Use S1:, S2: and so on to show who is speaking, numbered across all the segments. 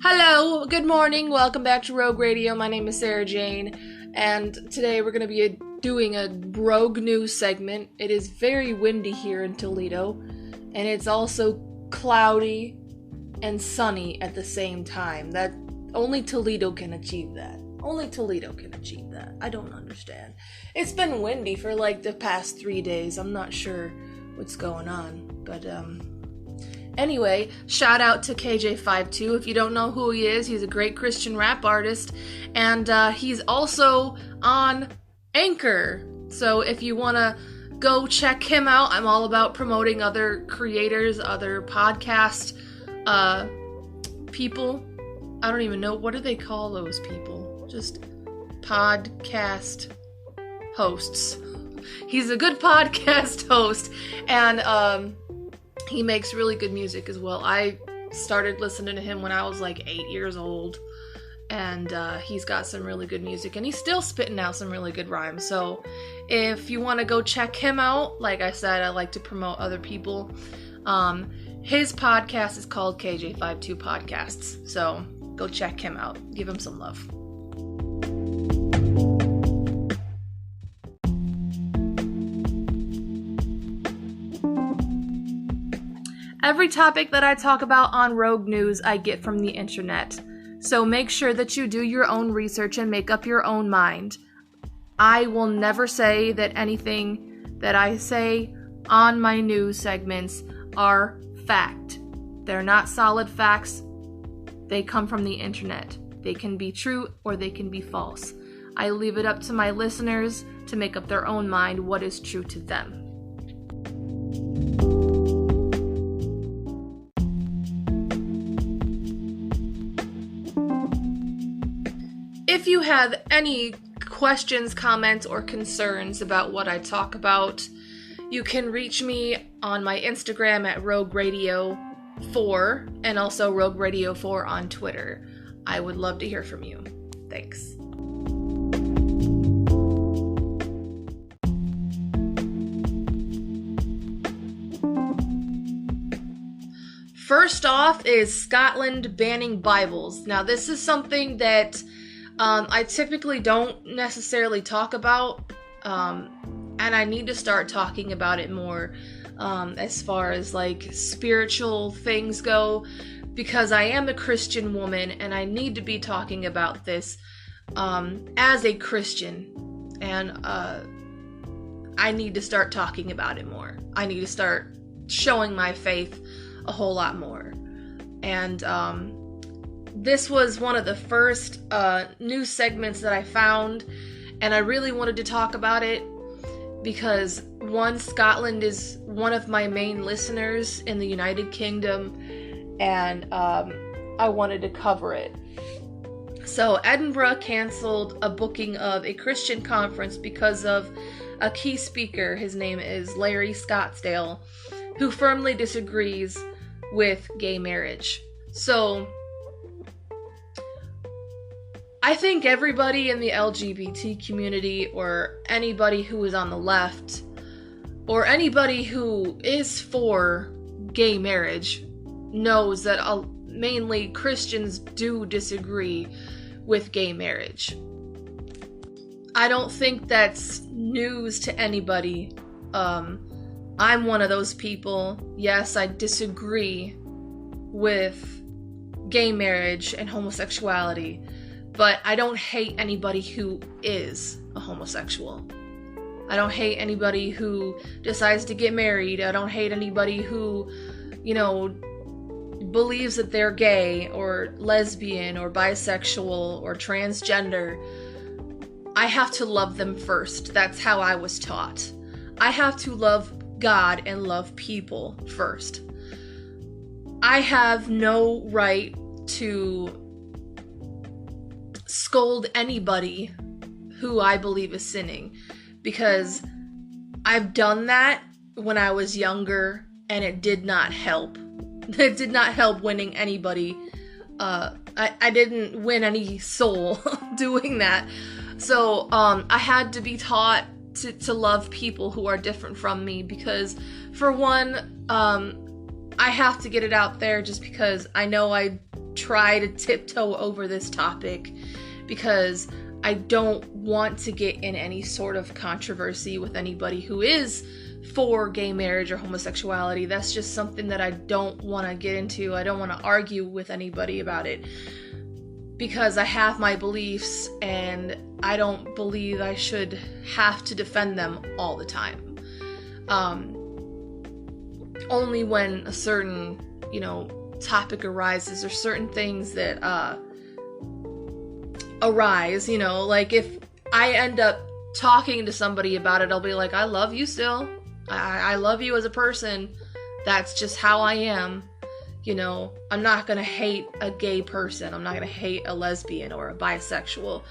S1: Hello, good morning, welcome back to Rogue Radio. My name is Sarah Jane, and today we're going to be doing a Rogue News segment. It is very windy here in Toledo, and it's also cloudy and sunny at the same time. That only Toledo can achieve that. Only Toledo can achieve that. I don't understand. It's been windy for like the past 3 days. I'm not sure what's going on, but anyway, shout out to KJ52. If you don't know who he is, he's a great Christian rap artist, and he's also on Anchor. So if you want to go check him out, I'm all about promoting other creators, other podcast people. I don't even know, what do they call those people? Just podcast hosts. He's a good podcast host, and he makes really good music as well. I started listening to him when I was like 8 years old, and he's got some really good music, and he's still spitting out some really good rhymes. So if you want to go check him out, like I said, I like to promote other people. His podcast is called KJ52 Podcasts, so go check him out. Give him some love. Every topic that I talk about on Rogue News, I get from the internet. So make sure that you do your own research and make up your own mind. I will never say that anything that I say on my news segments are fact. They're not solid facts. They come from the internet. They can be true or they can be false. I leave it up to my listeners to make up their own mind what is true to them. If you have any questions, comments, or concerns about what I talk about, you can reach me on my Instagram at Rogue Radio 4 and also Rogue Radio 4 on Twitter. I would love to hear from you. Thanks. First off is Scotland banning Bibles. Now, this is something that I typically don't necessarily talk about, and I need to start talking about it more as far as like spiritual things go, because I am a Christian woman and I need to be talking about this as a Christian, and I need to start talking about it more. I need to start showing my faith a whole lot more. And this was one of the first news segments that I found, and I really wanted to talk about it because, one, Scotland is one of my main listeners in the United Kingdom, and I wanted to cover it. So Edinburgh canceled a booking of a Christian conference because of a key speaker. His name is Larry Scottsdale, who firmly disagrees with gay marriage. So I think everybody in the LGBT community, or anybody who is on the left, or anybody who is for gay marriage, knows that mainly Christians do disagree with gay marriage. I don't think that's news to anybody. I'm one of those people. Yes, I disagree with gay marriage and homosexuality, but I don't hate anybody who is a homosexual. I don't hate anybody who decides to get married. I don't hate anybody who, believes that they're gay or lesbian or bisexual or transgender. I have to love them first. That's how I was taught. I have to love God and love people first. I have no right to scold anybody who I believe is sinning, because I've done that when I was younger and it did not help. It did not help winning anybody. I didn't win any soul doing that. So I had to be taught to love people who are different from me, because for one, I have to get it out there just because I know I try to tiptoe over this topic because I don't want to get in any sort of controversy with anybody who is for gay marriage or homosexuality. That's just something that I don't want to get into. I don't want to argue with anybody about it because I have my beliefs and I don't believe I should have to defend them all the time. Only when a certain, topic arises or certain things that arise, like if I end up talking to somebody about it, I'll be like, I love you still. I love you as a person. That's just how I am. I'm not going to hate a gay person. I'm not going to hate a lesbian or a bisexual.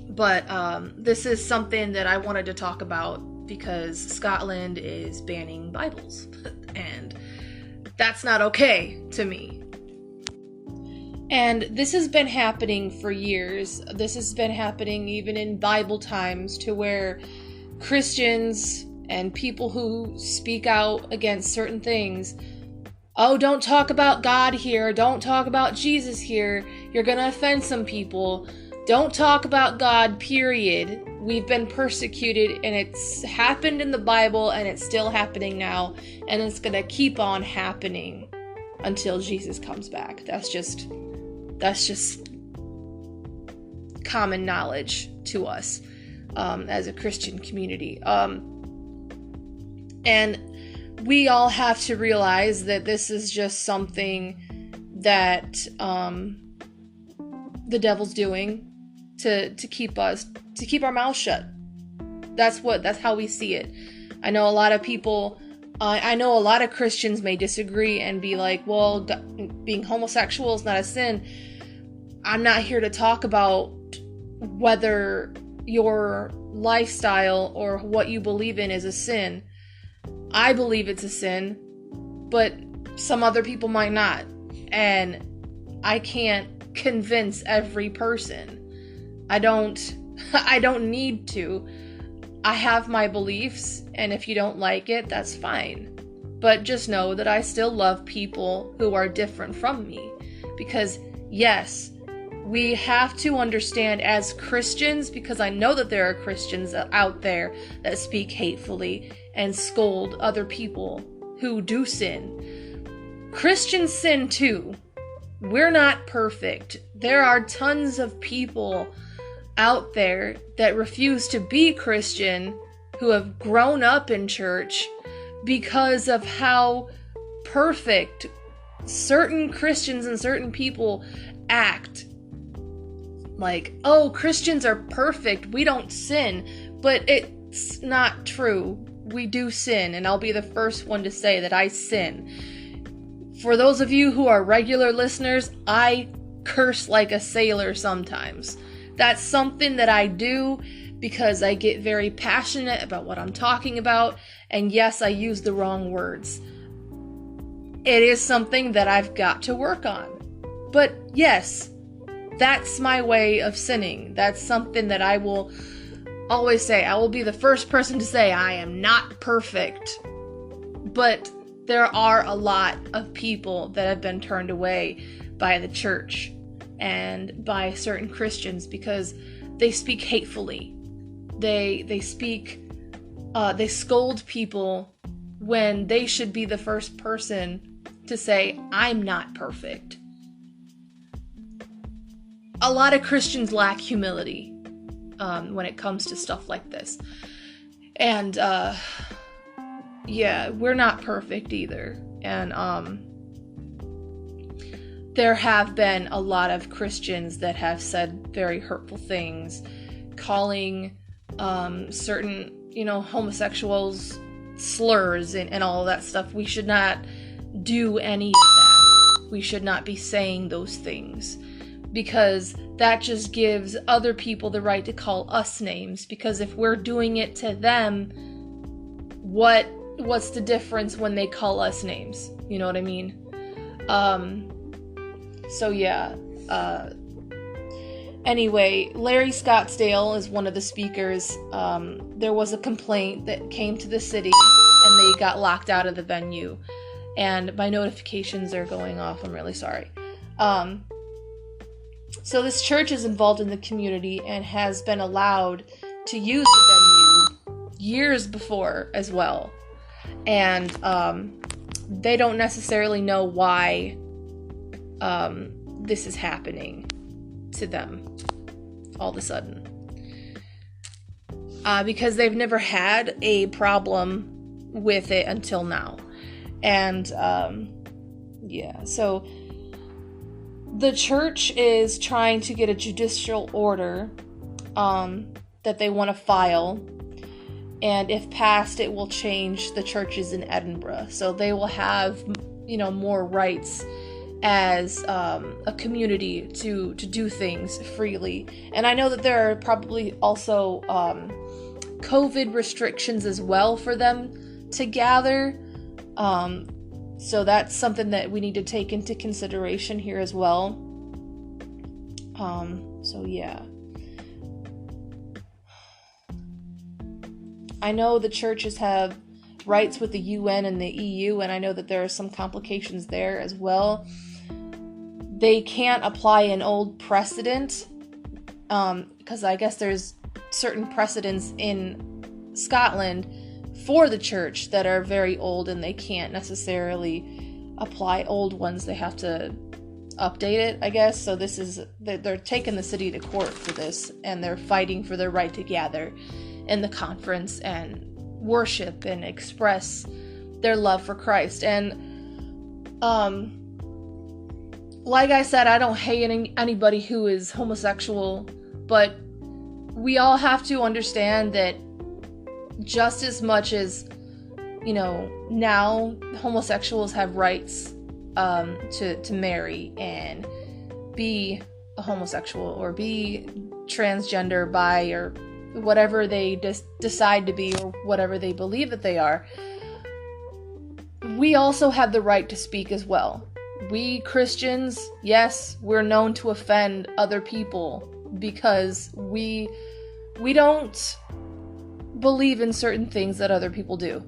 S1: But this is something that I wanted to talk about because Scotland is banning Bibles. And that's not okay to me. And this has been happening for years. This has been happening even in Bible times to where Christians and people who speak out against certain things, oh, don't talk about God here, don't talk about Jesus here, you're gonna offend some people, don't talk about God, period. We've been persecuted and it's happened in the Bible and it's still happening now and it's gonna keep on happening until Jesus comes back. That's just common knowledge to us as a Christian community. And we all have to realize that this is just something that the devil's doing to keep our mouths shut. That's how we see it. I know a lot of people, I know a lot of Christians may disagree and be like, well, being homosexual is not a sin. I'm not here to talk about whether your lifestyle or what you believe in is a sin. I believe it's a sin, but some other people might not. And I can't convince every person. I don't need to. I have my beliefs, and if you don't like it, that's fine. But just know that I still love people who are different from me. Because, yes, we have to understand as Christians, because I know that there are Christians out there that speak hatefully and scold other people who do sin. Christians sin too. We're not perfect. There are tons of people out there that refuse to be Christian who have grown up in church because of how perfect certain Christians and certain people act. Like, oh, Christians are perfect, we don't sin. But it's not true. We do sin, and I'll be the first one to say that I sin. For those of you who are regular listeners, I curse like a sailor sometimes. That's something that I do because I get very passionate about what I'm talking about, and yes, I use the wrong words. It is something that I've got to work on. But yes, that's my way of sinning. That's something that I will always say. I will be the first person to say I am not perfect. But there are a lot of people that have been turned away by the church and by certain Christians because they speak hatefully. They scold people when they should be the first person to say, I'm not perfect. A lot of Christians lack humility when it comes to stuff like this. And, yeah, we're not perfect either. And, there have been a lot of Christians that have said very hurtful things, calling certain, homosexuals slurs and all of that stuff. We should not do any of that. We should not be saying those things because that just gives other people the right to call us names. Because if we're doing it to them, what's the difference when they call us names? You know what I mean? So yeah, anyway, Larry Scottsdale is one of the speakers. There was a complaint that came to the city and they got locked out of the venue. and my notifications are going off. I'm really sorry. So this church is involved in the community and has been allowed to use the venue years before as well. And they don't necessarily know why this is happening to them all of a sudden. Because they've never had a problem with it until now. And so the church is trying to get a judicial order that they want to file, and if passed, it will change the churches in Edinburgh, so they will have, more rights as a community to do things freely. And I know that there are probably also COVID restrictions as well for them to gather, so that's something that we need to take into consideration here as well. So yeah. I know the churches have rights with the UN and the EU, and I know that there are some complications there as well. They can't apply an old precedent, because I guess there's certain precedents in Scotland for the church that are very old, and they can't necessarily apply old ones. They have to update it, I guess. So they're taking the city to court for this, and they're fighting for their right to gather in the conference and worship and express their love for Christ. And like I said, I don't hate anybody who is homosexual, but we all have to understand that just as much as, now homosexuals have rights to marry and be a homosexual or be transgender, bi, or whatever they decide to be, or whatever they believe that they are, we also have the right to speak as well. We Christians, yes, we're known to offend other people because we don't believe in certain things that other people do.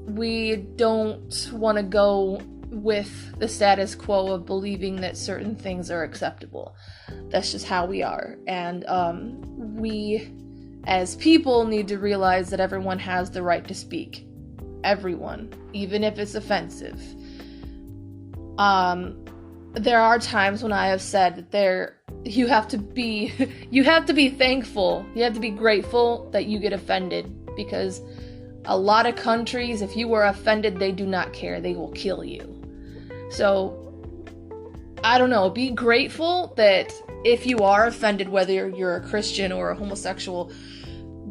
S1: We don't want to go with the status quo of believing that certain things are acceptable. That's just how we are. And we, as people, need to realize that everyone has the right to speak. Everyone, even if it's offensive. There are times when I have said that you have to be thankful, you have to be grateful that you get offended, because a lot of countries, if you were offended, they do not care. They will kill you. So, I don't know, be grateful that if you are offended, whether you're a Christian or a homosexual,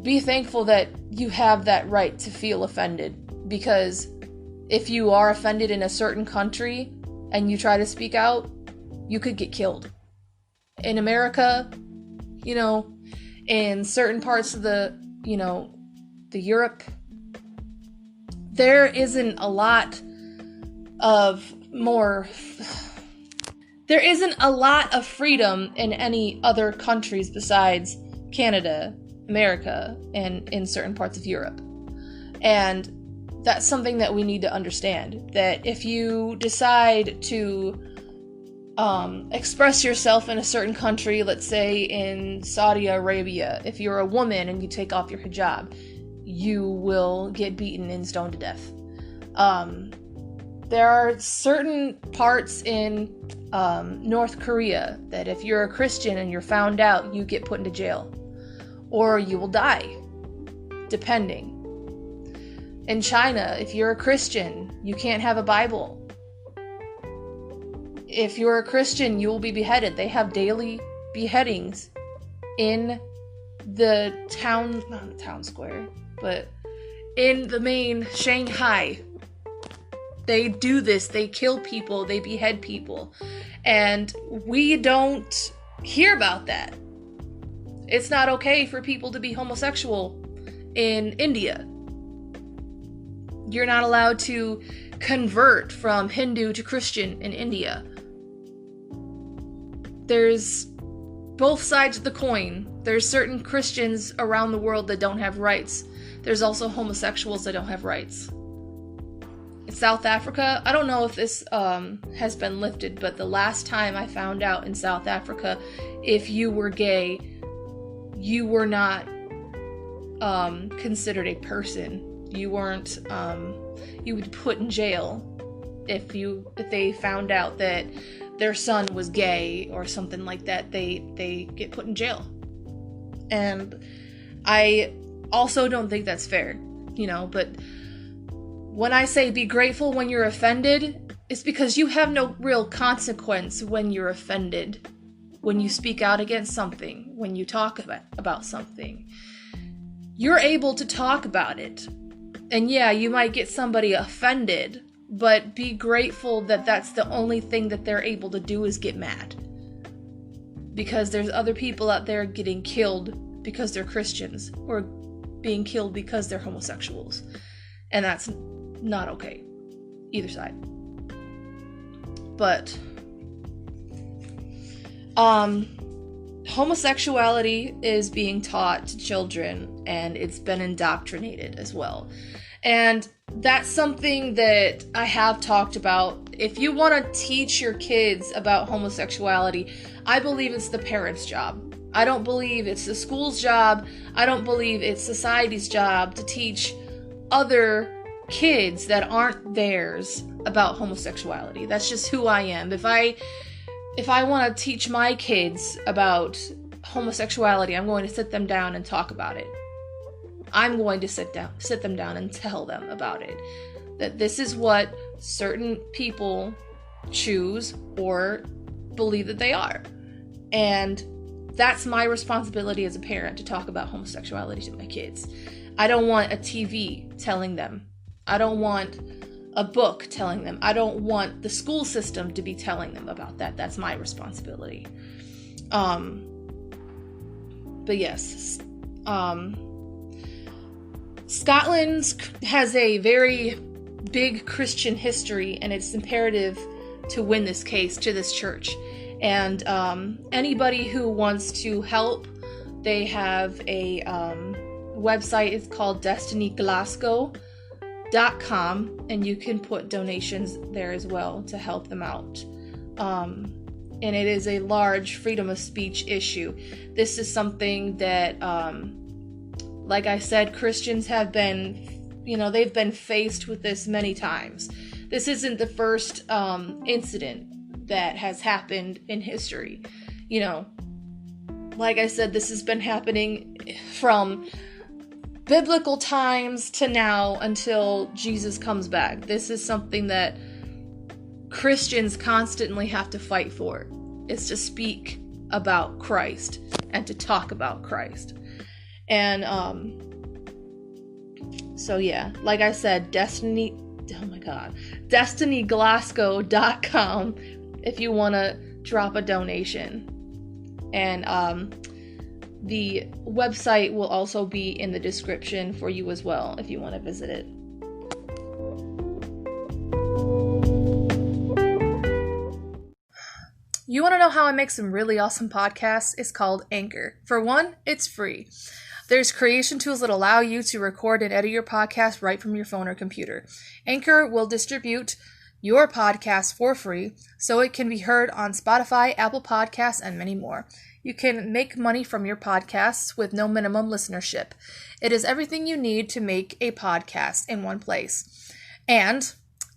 S1: be thankful that you have that right to feel offended. Because if you are offended in a certain country and you try to speak out, you could get killed. In America, in certain parts of the Europe, there isn't a lot of freedom in any other countries besides Canada, America, and in certain parts of Europe. And that's something that we need to understand, that if you decide to express yourself in a certain country, let's say in Saudi Arabia, if you're a woman and you take off your hijab, you will get beaten and stoned to death. There are certain parts in North Korea that if you're a Christian and you're found out, you get put into jail. Or you will die, depending. In China, if you're a Christian, you can't have a Bible. If you're a Christian, you will be beheaded. They have daily beheadings in the not the town square, but in the main Shanghai. They do this. They kill people. They behead people. And we don't hear about that. It's not okay for people to be homosexual in India. You're not allowed to convert from Hindu to Christian in India. There's both sides of the coin. There's certain Christians around the world that don't have rights. There's also homosexuals that don't have rights. South Africa, I don't know if this has been lifted, but the last time I found out in South Africa, if you were gay, you were not considered a person. You weren't, you would be put in jail if they found out that their son was gay or something like that. They get put in jail. And I also don't think that's fair, but when I say be grateful when you're offended, it's because you have no real consequence when you're offended, when you speak out against something, when you talk about something. You're able to talk about it. And yeah, you might get somebody offended, but be grateful that that's the only thing that they're able to do is get mad. Because there's other people out there getting killed because they're Christians, or being killed because they're homosexuals. And that's not okay. Either side. But homosexuality is being taught to children, and it's been indoctrinated as well. And that's something that I have talked about. If you want to teach your kids about homosexuality, I believe it's the parents' job. I don't believe it's the school's job. I don't believe it's society's job to teach other kids that aren't theirs about homosexuality. That's just who I am. If I want to teach my kids about homosexuality, I'm going to sit them down and talk about it. I'm going to sit them down and tell them about it. That this is what certain people choose or believe that they are. And that's my responsibility as a parent, to talk about homosexuality to my kids. I don't want a TV telling them. I don't want a book telling them. I don't want the school system to be telling them about that. That's my responsibility. But yes, Scotland has a very big Christian history, and it's imperative to win this case to this church. And anybody who wants to help, they have a website. It's called DestinyGlasgow.com, and you can put donations there as well to help them out. And it is a large freedom of speech issue. This is something that, like I said, Christians have been, they've been faced with this many times. This isn't the first incident that has happened in history. Like I said, this has been happening from biblical times to now until Jesus comes back. This is something that Christians constantly have to fight for. It's to speak about Christ and to talk about Christ. And so yeah, like I said, DestinyGlasgow.com if you want to drop a donation. And the website will also be in the description for you as well if you want to visit it. You want to know how I make some really awesome podcasts? It's called Anchor. For one, it's free. There's creation tools that allow you to record and edit your podcast right from your phone or computer. Anchor will distribute your podcast for free, so it can be heard on Spotify, Apple Podcasts, and many more. You can make money from your podcasts with no minimum listenership. It is everything you need to make a podcast in one place. And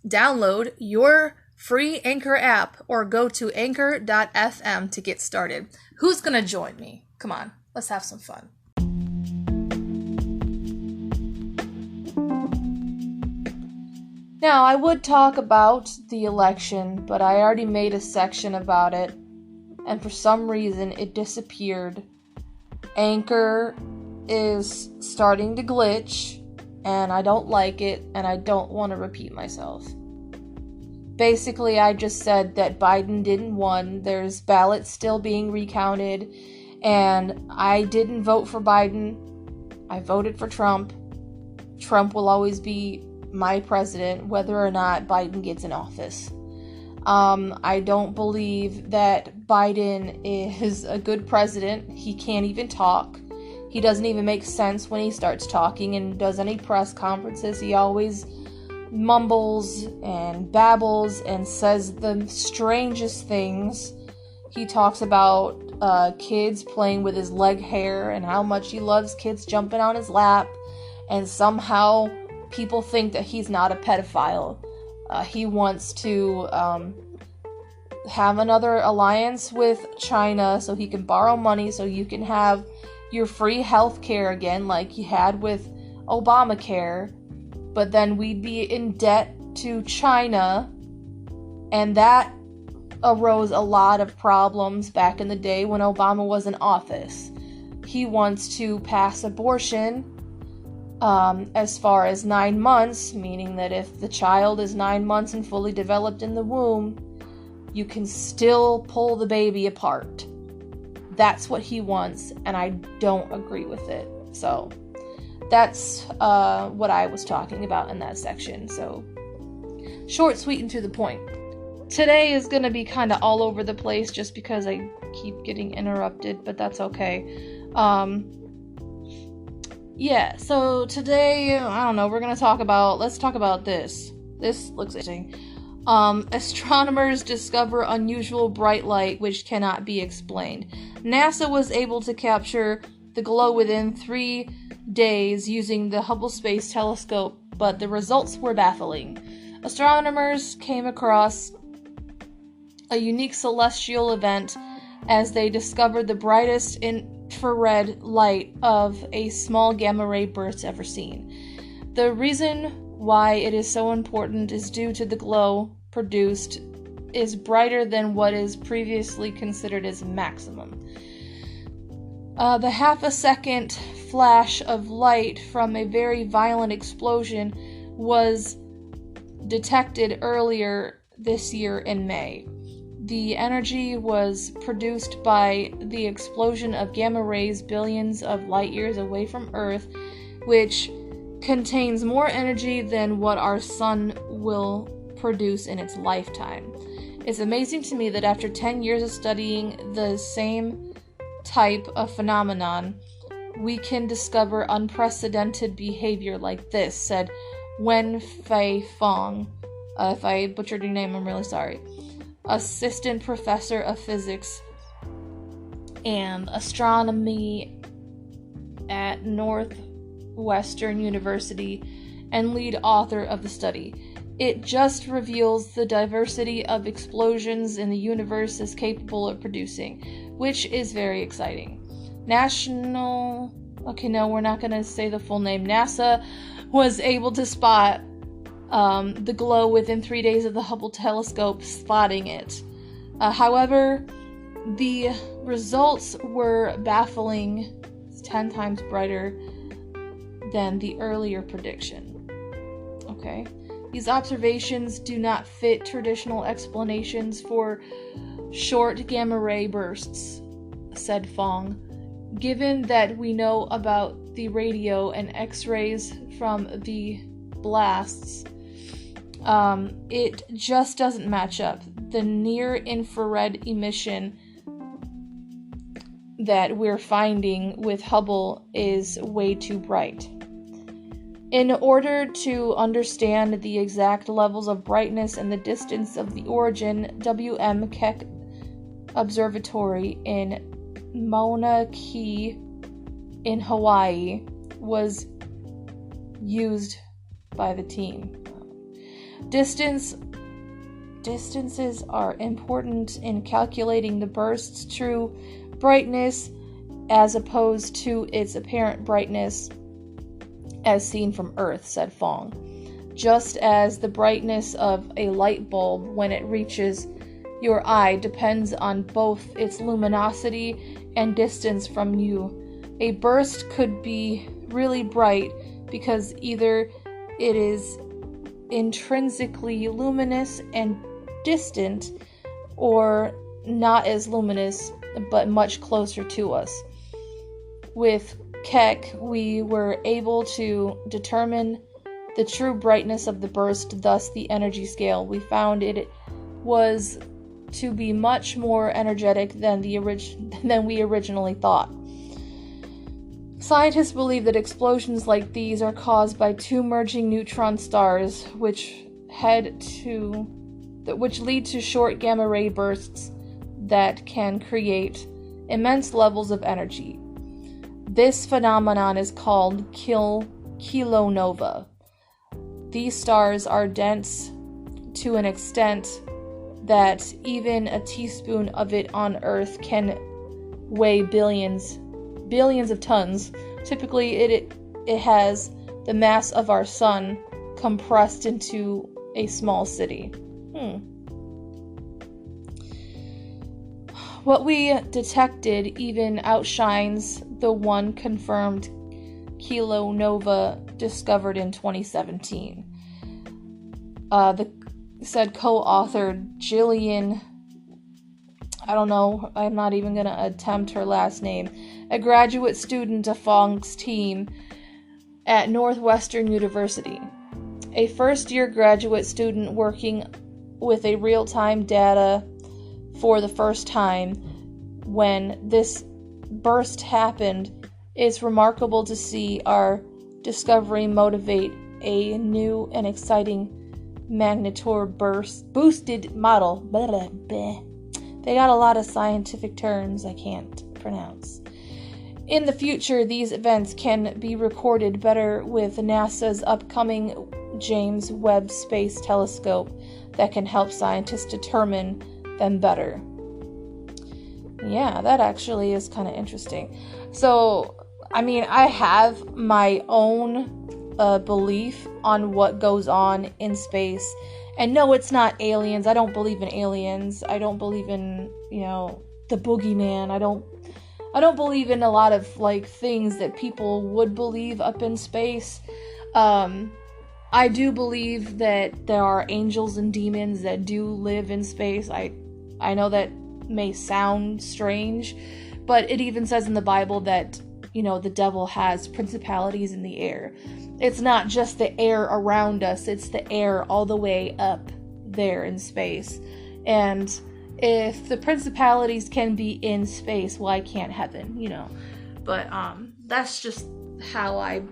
S1: download your free Anchor app or go to anchor.fm to get started. Who's going to join me? Come on, let's have some fun. Now, I would talk about the election, but I already made a section about it, and for some reason it disappeared. Anchor is starting to glitch, and I don't like it, and I don't want to repeat myself. Basically, I just said that Biden didn't win. There's ballots still being recounted, and I didn't vote for Biden. I voted for Trump. Trump will always be my president, whether or not Biden gets in office. I don't believe that Biden is a good president. He can't even talk. He doesn't even make sense when he starts talking and does any press conferences. He always mumbles and babbles and says the strangest things. He talks about kids playing with his leg hair and how much he loves kids jumping on his lap, and somehow people think that he's not a pedophile. He wants to have another alliance with China so he can borrow money so you can have your free health care again like you had with Obamacare, but then we'd be in debt to China, and that arose a lot of problems back in the day when Obama was in office. He wants to pass abortion as far as 9 months, meaning that if the child is 9 months and fully developed in the womb, you can still pull the baby apart. That's what he wants, and I don't agree with it. So that's what I was talking about in that section. So short, sweet, and to the point. Today is going to be kind of all over the place just because I keep getting interrupted, but that's okay. Yeah, so today, I don't know, let's talk about this. This looks interesting. Astronomers discover unusual bright light which cannot be explained. NASA was able to capture the glow within 3 days using the Hubble Space Telescope, but the results were baffling. Astronomers came across a unique celestial event as they discovered the brightest infrared light of a small gamma ray burst ever seen. The reason why it is so important is due to the glow produced is brighter than what is previously considered as maximum. The half-a-second flash of light from a very violent explosion was detected earlier this year in May. The energy was produced by the explosion of gamma rays billions of light years away from Earth, which contains more energy than what our sun will produce in its lifetime. It's amazing to me that after 10 years of studying the same type of phenomenon, we can discover unprecedented behavior like this, said Wen Fei Fong. If I butchered your name, I'm really sorry. Assistant Professor of Physics and Astronomy at Northwestern University and lead author of the study. It just reveals the diversity of explosions in the universe is capable of producing, which is very exciting. We're not going to say the full name. NASA was able to spot the glow within 3 days of the Hubble telescope spotting it. However, the results were baffling. It's 10 times brighter than the earlier prediction. Okay. These observations do not fit traditional explanations for short gamma ray bursts, said Fong. Given that we know about the radio and X-rays from the blasts, it just doesn't match up. The near-infrared emission that we're finding with Hubble is way too bright. In order to understand the exact levels of brightness and the distance of the origin, W.M. Keck Observatory in Mauna Kea in Hawaii was used by the team. Distances are important in calculating the burst's true brightness as opposed to its apparent brightness as seen from Earth, said Fong. Just as the brightness of a light bulb when it reaches your eye depends on both its luminosity and distance from you, a burst could be really bright because either it is intrinsically luminous and distant, or not as luminous but much closer to us. With Keck, we were able to determine the true brightness of the burst, thus the energy scale. We found it was to be much more energetic than we originally thought. Scientists believe that explosions like these are caused by two merging neutron stars, which lead to short gamma ray bursts that can create immense levels of energy. This phenomenon is called kilonova. These stars are dense to an extent that even a teaspoon of it on Earth can weigh billions of tons. Typically, it has the mass of our sun compressed into a small city. What we detected even outshines the one confirmed kilonova discovered in 2017. The said co-author Jillian, I don't know, I'm not even going to attempt her last name, a graduate student of Fong's team at Northwestern University, a first-year graduate student working with a real-time data for the first time when this burst happened. It's remarkable to see our discovery motivate a new and exciting boosted model. Blah, blah, blah. They got a lot of scientific terms I can't pronounce. In the future, these events can be recorded better with NASA's upcoming James Webb Space Telescope that can help scientists determine them better. Yeah, that actually is kind of interesting. So, I mean, I have my own belief on what goes on in space. And no, it's not aliens. I don't believe in aliens. I don't believe in, the boogeyman. I don't believe in a lot of, things that people would believe up in space. I do believe that there are angels and demons that do live in space. I know that may sound strange, but it even says in the Bible that, the devil has principalities in the air. It's not just the air around us, it's the air all the way up there in space. And if the principalities can be in space, why can't heaven, But that's just how I,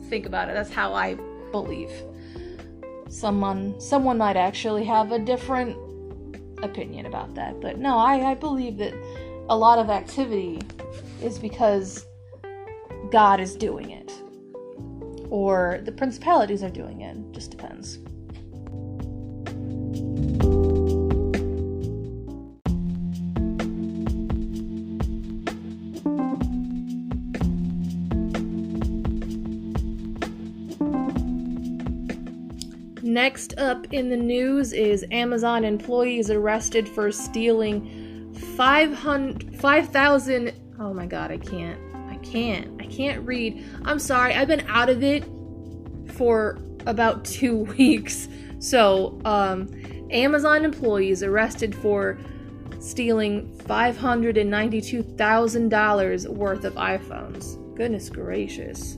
S1: think about it. That's how I believe. Someone might actually have a different opinion about that. But no, I believe that a lot of activity is because God is doing it. Or the principalities are doing it. Just depends. Next up in the news is Amazon employees arrested for stealing 5,000. Oh my god, I can't read. I'm sorry, I've been out of it for about 2 weeks. So, Amazon employees arrested for stealing $592,000 worth of iPhones. Goodness gracious.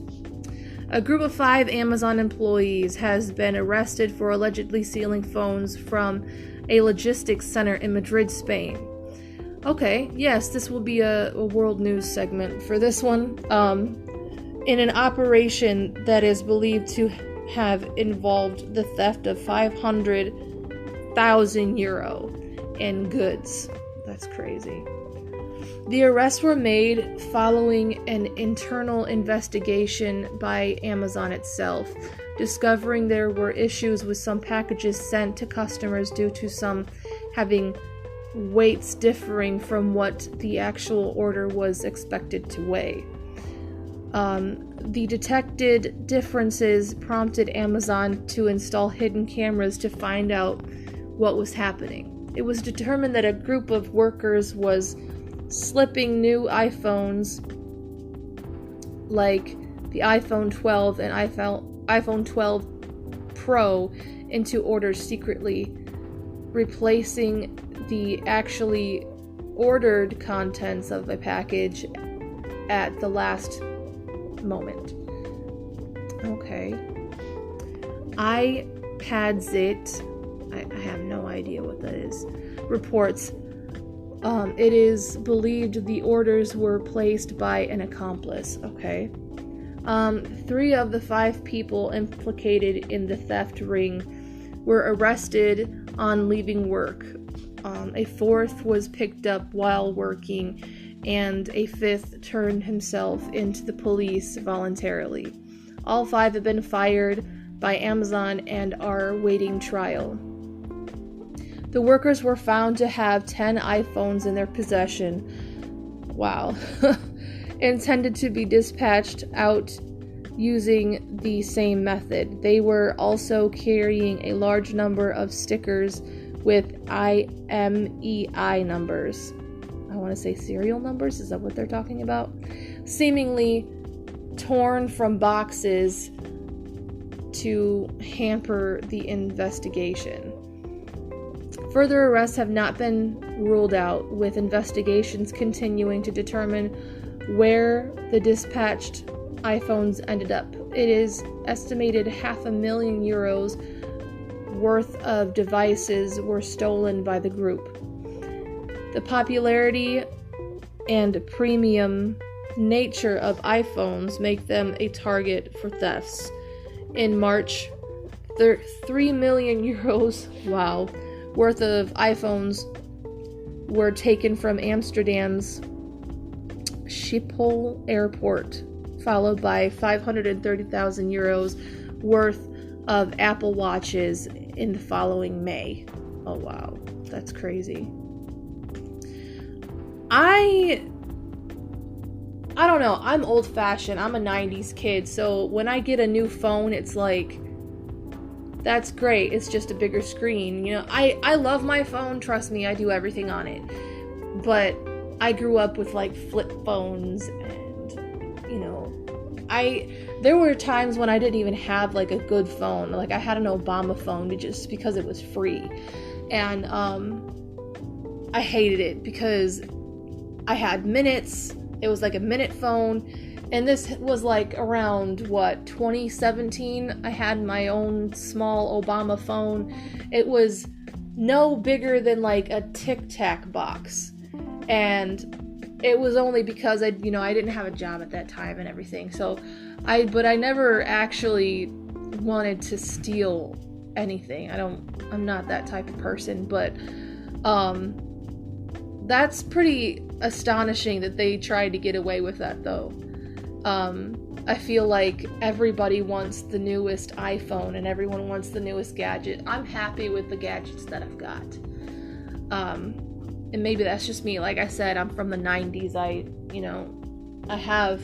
S1: A group of 5 Amazon employees has been arrested for allegedly stealing phones from a logistics center in Madrid, Spain. Okay, yes, this will be a world news segment for this one. In an operation that is believed to have involved the theft of 500,000 euro in goods. That's crazy. The arrests were made following an internal investigation by Amazon itself, discovering there were issues with some packages sent to customers due to some having weights differing from what the actual order was expected to weigh. The detected differences prompted Amazon to install hidden cameras to find out what was happening. It was determined that a group of workers was slipping new iPhones, like the iPhone 12 and iPhone 12 Pro, into orders secretly, replacing the actually ordered contents of a package at the last moment. Okay. iPadzit, I have no idea what that is, reports It is believed the orders were placed by an accomplice. Okay. 3 of the 5 people implicated in the theft ring were arrested on leaving work. A 4th was picked up while working, and a 5th turned himself into the police voluntarily. All 5 have been fired by Amazon and are waiting trial. The workers were found to have 10 iPhones in their possession. Wow. Intended to be dispatched out using the same method. They were also carrying a large number of stickers with IMEI numbers. I want to say serial numbers? Is that what they're talking about? Seemingly torn from boxes to hamper the investigation. Further arrests have not been ruled out, with investigations continuing to determine where the dispatched iPhones ended up. It is estimated €500,000 worth of devices were stolen by the group. The popularity and premium nature of iPhones make them a target for thefts. In March, €3 million wow, worth of iPhones were taken from Amsterdam's Schiphol airport, followed by €530,000 worth of Apple Watches in the following May. Oh wow, that's crazy. I don't know, I'm old-fashioned. I'm a 90s kid, so when I get a new phone, it's like, that's great, it's just a bigger screen. You know, I love my phone, trust me, I do everything on it. But I grew up with like flip phones, and you know, there were times when I didn't even have like a good phone. Like I had an Obama phone just because it was free. And I hated it because I had minutes. It was like a minute phone. And this was like around, 2017? I had my own small Obama phone. It was no bigger than like a Tic Tac box. And it was only because I didn't have a job at that time and everything. But I never actually wanted to steal anything. I'm not that type of person, but that's pretty astonishing that they tried to get away with that though. I feel like everybody wants the newest iPhone and everyone wants the newest gadget. I'm happy with the gadgets that I've got. And maybe that's just me. Like I said, I'm from the 90s. I have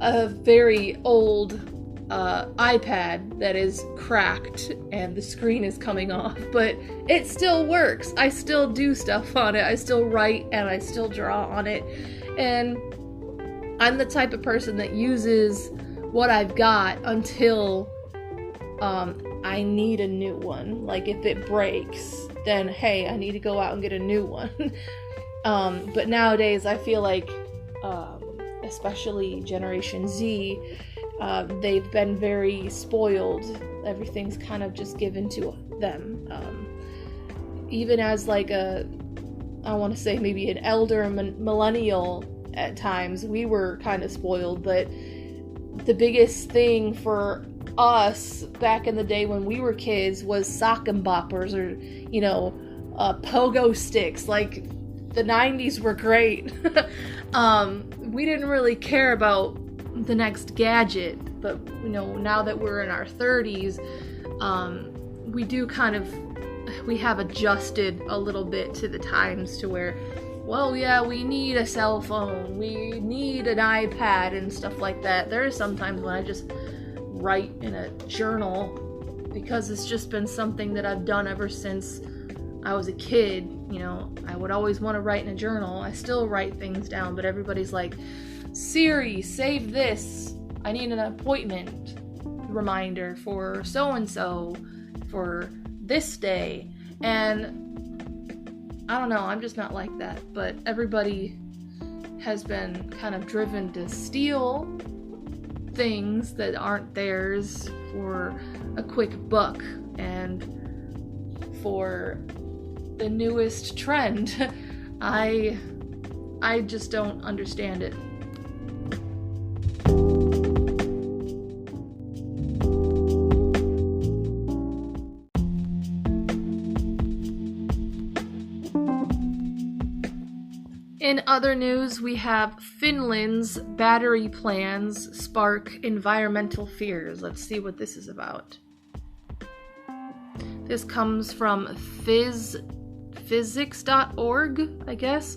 S1: a very old iPad that is cracked and the screen is coming off, but it still works. I still do stuff on it. I still write and I still draw on it. And I'm the type of person that uses what I've got until I need a new one. Like if it breaks, then hey, I need to go out and get a new one. But nowadays I feel like, especially Generation Z, they've been very spoiled. Everything's kind of just given to them. Even as like I want to say maybe an elder millennial at times, we were kind of spoiled, but the biggest thing for us back in the day when we were kids was sock and boppers or, pogo sticks. Like the 90s were great. We didn't really care about the next gadget, but now that we're in our 30s, we have adjusted a little bit to the times to where, well, yeah, we need a cell phone, we need an iPad and stuff like that. There are some times when I just write in a journal because it's just been something that I've done ever since I was a kid. I would always want to write in a journal. I still write things down, but everybody's like, Siri, save this. I need an appointment reminder for so-and-so for this day. And I don't know, I'm just not like that. But everybody has been kind of driven to steal things that aren't theirs for a quick buck and for the newest trend. I just don't understand it. In other news, we have Finland's battery plans spark environmental fears. Let's see what this is about. This comes from physics.org, I guess.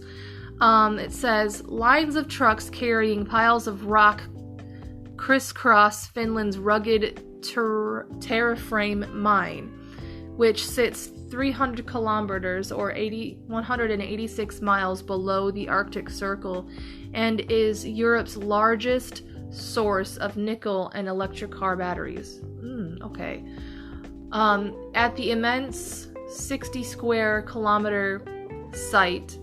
S1: It says, lines of trucks carrying piles of rock crisscross Finland's rugged terraframe mine, which sits 300 kilometers or 186 miles below the Arctic Circle and is Europe's largest source of nickel and electric car batteries. Okay. At the immense 60 square kilometer site,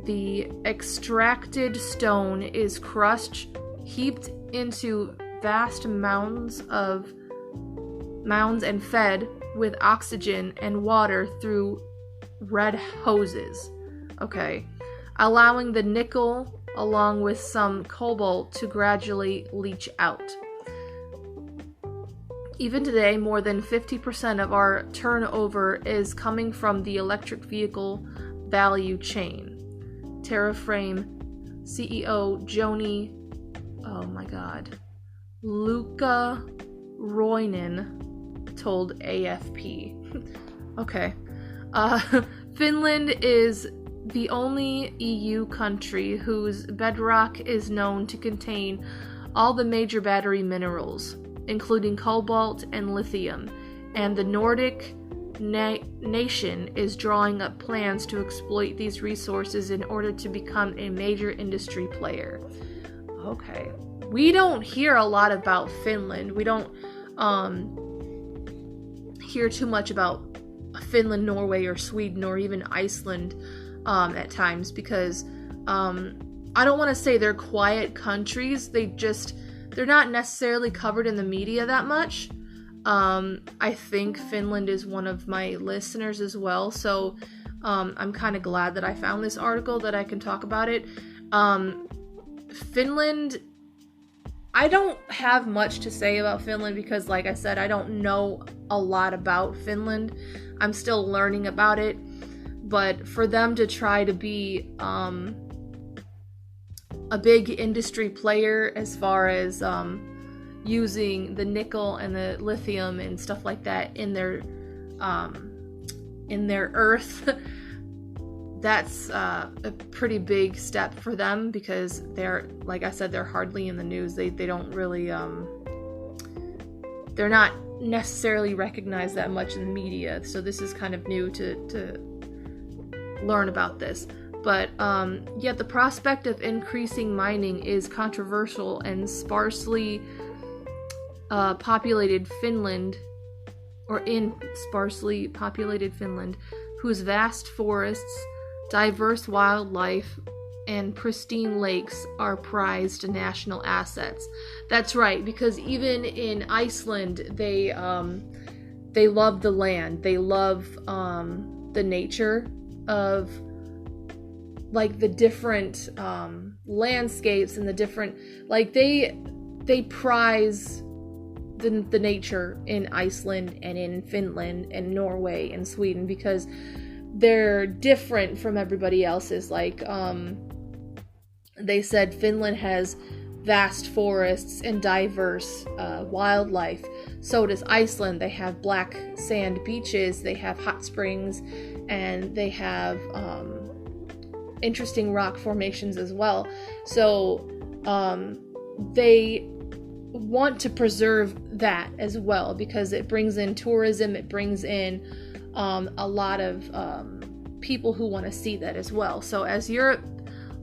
S1: the extracted stone is crushed, heaped into vast mounds and fed with oxygen and water through red hoses, okay, allowing the nickel along with some cobalt to gradually leach out. Even today, more than 50% of our turnover is coming from the electric vehicle value chain. Terraframe CEO Joni, Luca Roinen told AFP. Okay. Finland is the only EU country whose bedrock is known to contain all the major battery minerals, including cobalt and lithium, and the Nordic nation is drawing up plans to exploit these resources in order to become a major industry player. Okay. We don't hear a lot about Finland. We don't hear too much about Finland, Norway, or Sweden, or even Iceland at times, because I don't want to say they're quiet countries. They're not necessarily covered in the media that much. I think Finland is one of my listeners as well, so I'm kind of glad that I found this article that I can talk about it. Finland, I don't have much to say about Finland because, like I said, I don't know a lot about Finland. I'm still learning about it, but for them to try to be a big industry player as far as using the nickel and the lithium and stuff like that in their earth, that's a pretty big step for them, because they're, like I said, they're hardly in the news. They don't really they're not necessarily recognized that much in the media, so this is kind of new to learn about this. But yet the prospect of increasing mining is controversial, and sparsely populated Finland, whose vast forests, diverse wildlife, and pristine lakes are prized national assets. That's right, because even in Iceland, they love the land. They love the nature of, like, the different landscapes and the different, like, they prize the nature in Iceland and in Finland and Norway and Sweden, because they're different from everybody else's. Like, they said Finland has vast forests and diverse wildlife. So does Iceland. They have black sand beaches, they have hot springs, and they have interesting rock formations as well. So they want to preserve that as well, because it brings in tourism, it brings in a lot of people who want to see that as well. So as Europe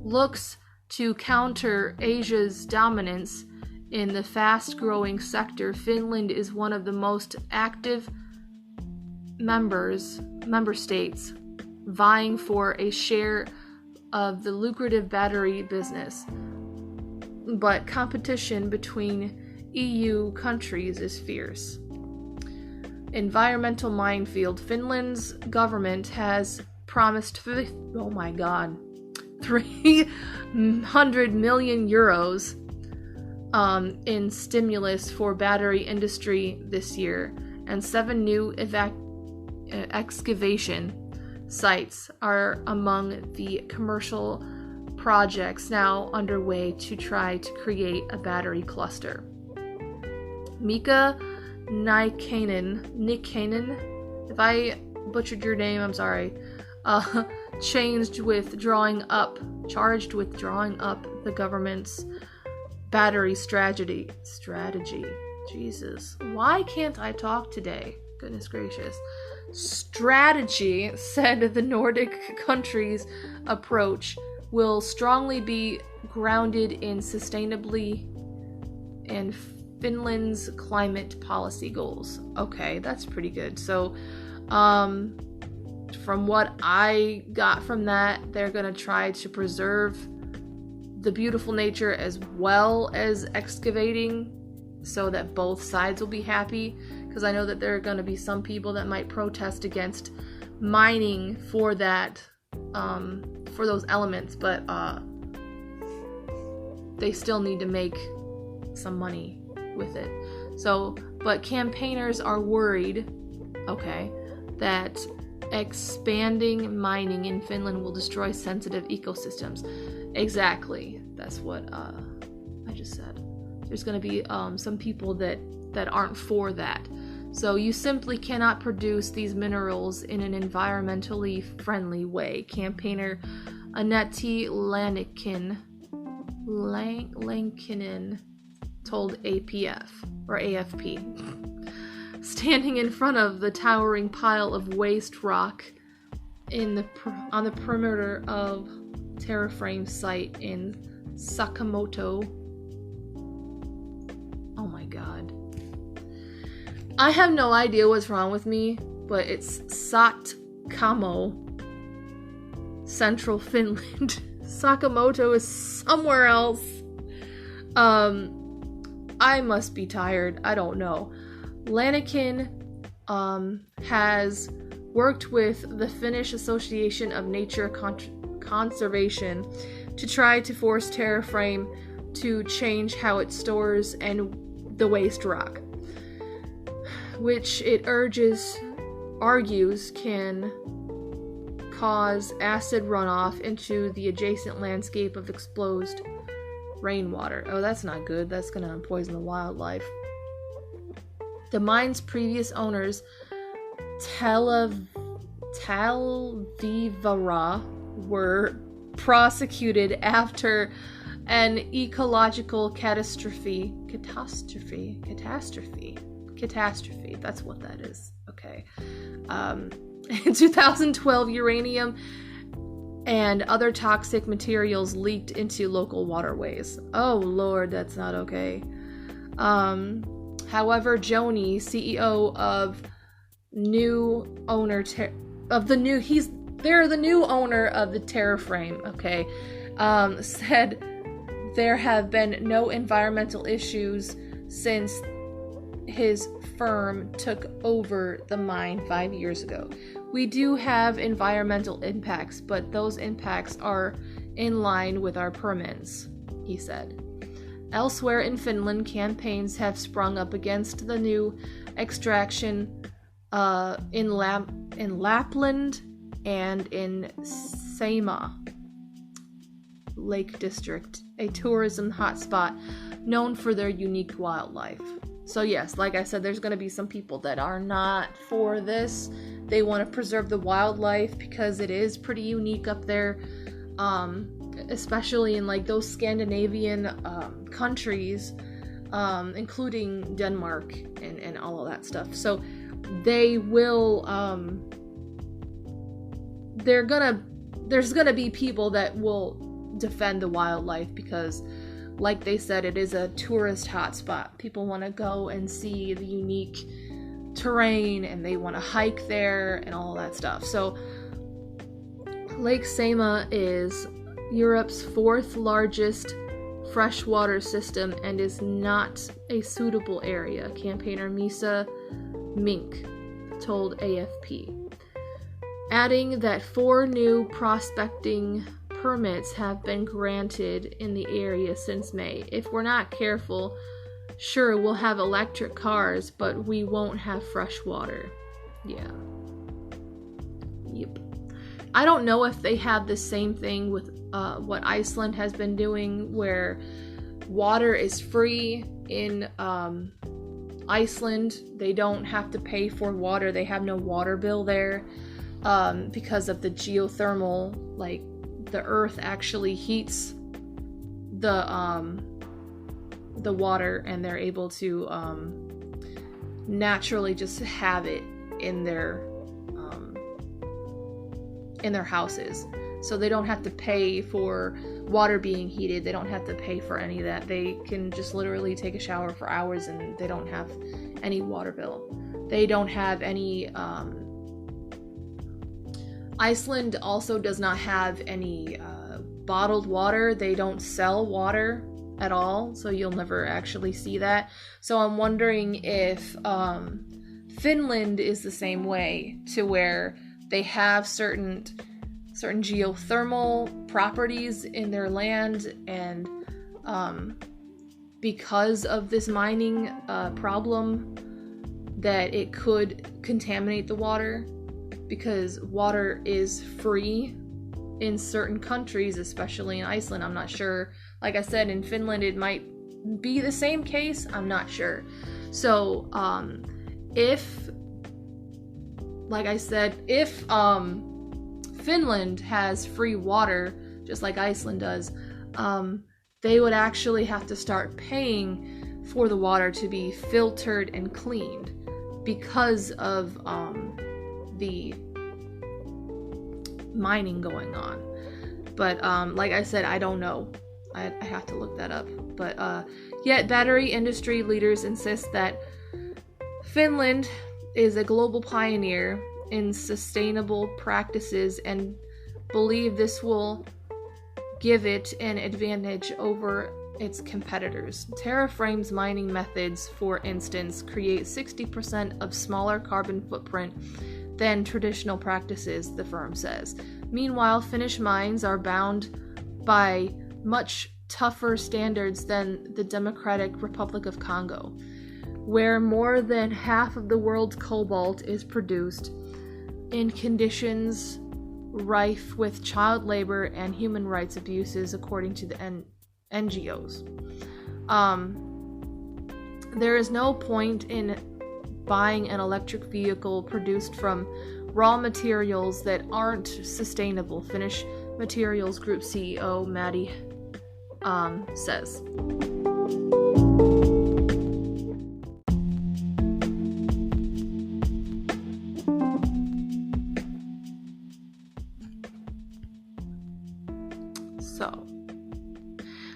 S1: looks to counter Asia's dominance in the fast-growing sector, Finland is one of the most active member states, vying for a share of the lucrative battery business. But competition between EU countries is fierce. Environmental minefield. Finland's government has promised 300 million euros in stimulus for battery industry this year, and 7 new excavation sites are among the commercial projects now underway to try to create a battery cluster. Mika Nikanen, if I butchered your name, I'm sorry, charged with drawing up the government's battery strategy. Jesus, why can't I talk today? Goodness gracious. Strategy, said the Nordic countries' approach will strongly be grounded in sustainability and Finland's climate policy goals. Okay, that's pretty good. So, from what I got from that, they're going to try to preserve the beautiful nature as well as excavating so that both sides will be happy. Because I know that there are going to be some people that might protest against mining for that, for those elements, but they still need to make some money with it. So, but campaigners are worried, okay, that expanding mining in Finland will destroy sensitive ecosystems. Exactly. That's what I just said. There's going to be some people that aren't for that. So you simply cannot produce these minerals in an environmentally friendly way. Campaigner Antti Lankinen told AFP. Standing in front of the towering pile of waste rock on the perimeter of Terraframe site in Sakamoto. Oh my god. I have no idea what's wrong with me, but it's Satkamo, central Finland. Sakamoto is somewhere else. I must be tired. I don't know. Lanikin has worked with the Finnish Association of Nature Conservation to try to force Terraframe to change how it stores and the waste rock, which it argues can cause acid runoff into the adjacent landscape of exposed rainwater. Oh, that's not good. That's gonna poison the wildlife. The mine's previous owners, Talvivara, were prosecuted after an ecological catastrophe. That's what that is. Okay. In 2012, uranium and other toxic materials leaked into local waterways. Oh Lord, that's not okay. However, Joni, CEO of they're the new owner of the Terraframe, okay, said there have been no environmental issues since his firm took over the mine 5 years ago. We do have environmental impacts, but those impacts are in line with our permits, he said. Elsewhere in Finland, campaigns have sprung up against the new extraction in Lapland and in Saimaa Lake District, a tourism hotspot known for their unique wildlife. So yes, like I said, there's going to be some people that are not for this. They want to preserve the wildlife because it is pretty unique up there, especially in like those Scandinavian countries, including Denmark and all of that stuff. So they will, there's gonna be people that will defend the wildlife because, like they said, it is a tourist hotspot. People want to go and see the unique terrain and they want to hike there and all that stuff. So Lake Saimaa is Europe's 4th largest freshwater system and is not a suitable area, campaigner Misa Mink told AFP. adding that 4 new prospecting permits have been granted in the area since May. If we're not careful, sure, we'll have electric cars, but we won't have fresh water. Yeah. Yep. I don't know if they have the same thing with what Iceland has been doing, where water is free in Iceland. They don't have to pay for water. They have no water bill there because of the geothermal, like the earth actually heats the water, and they're able to naturally just have it in their houses. So they don't have to pay for water being heated. They don't have to pay for any of that. They can just literally take a shower for hours and they don't have any water bill. They don't have any Iceland also does not have any bottled water. They don't sell water at all, so you'll never actually see that. So I'm wondering if Finland is the same way, to where they have certain geothermal properties in their land, and because of this mining problem, that it could contaminate the water, because water is free in certain countries, especially in Iceland. I'm not sure. Like I said, in Finland it might be the same case. I'm not sure. So if, like I said, if Finland has free water, just like Iceland does, they would actually have to start paying for the water to be filtered and cleaned because of the mining going on. But like I said, I don't know. I have to look that up. But yet battery industry leaders insist that Finland is a global pioneer in sustainable practices and believe this will give it an advantage over its competitors. Terraframe's mining methods, for instance, create 60% of smaller carbon footprint than traditional practices, the firm says. Meanwhile, Finnish mines are bound by much tougher standards than the Democratic Republic of Congo, where more than half of the world's cobalt is produced in conditions rife with child labor and human rights abuses, according to the NGOs. There is no point in buying an electric vehicle produced from raw materials that aren't sustainable, Finnish Materials Group CEO Maddie says. So,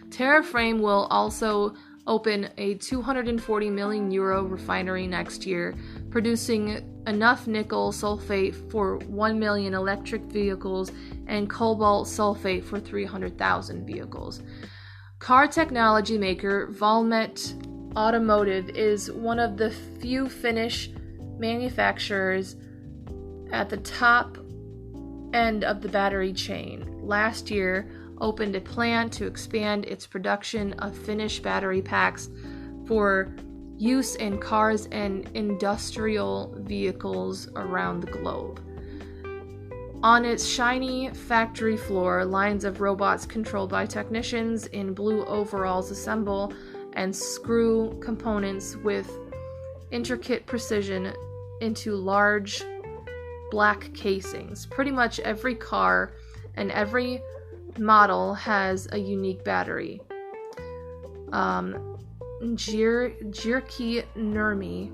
S1: Terraframe will also open a 240 million euro refinery next year, producing enough nickel sulfate for 1 million electric vehicles and cobalt sulfate for 300,000 vehicles. Car technology maker Valmet Automotive is one of the few Finnish manufacturers at the top end of the battery chain. Last year, opened a plant to expand its production of Finnish battery packs for use in cars and industrial vehicles around the globe. On its shiny factory floor, lines of robots controlled by technicians in blue overalls assemble and screw components with intricate precision into large black casings. Pretty much every car and every model has a unique battery. Jirki Nurmi,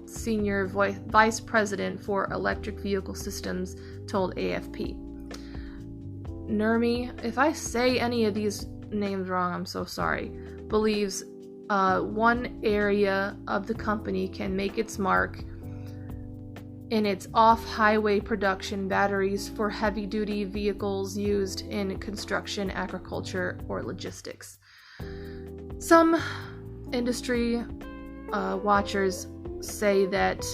S1: Senior Vice President for Electric Vehicle Systems, told AFP. Nurmi, if I say any of these names wrong, I'm so sorry, believes one area of the company can make its mark in its off-highway production batteries for heavy-duty vehicles used in construction, agriculture, or logistics. Some industry watchers say that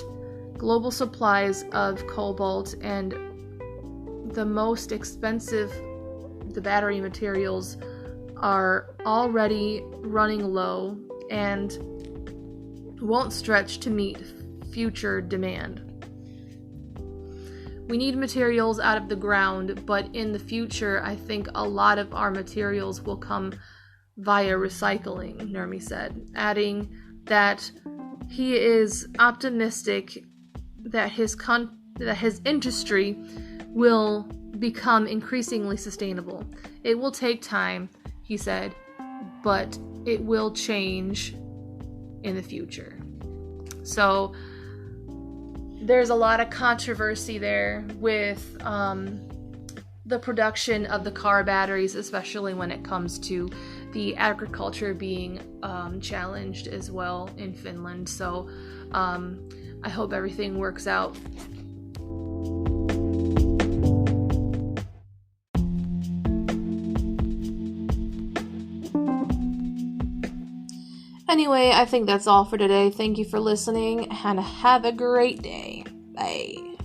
S1: global supplies of cobalt and the most expensive, the battery materials are already running low and won't stretch to meet future demand. We need materials out of the ground, but in the future, I think a lot of our materials will come via recycling, Nurmi said, adding that he is optimistic that his industry will become increasingly sustainable. It will take time, he said, but it will change in the future. So there's a lot of controversy there with the production of the car batteries, especially when it comes to the agriculture being challenged as well in Finland. So I hope everything works out. Anyway, I think that's all for today. Thank you for listening and have a great day. Bye.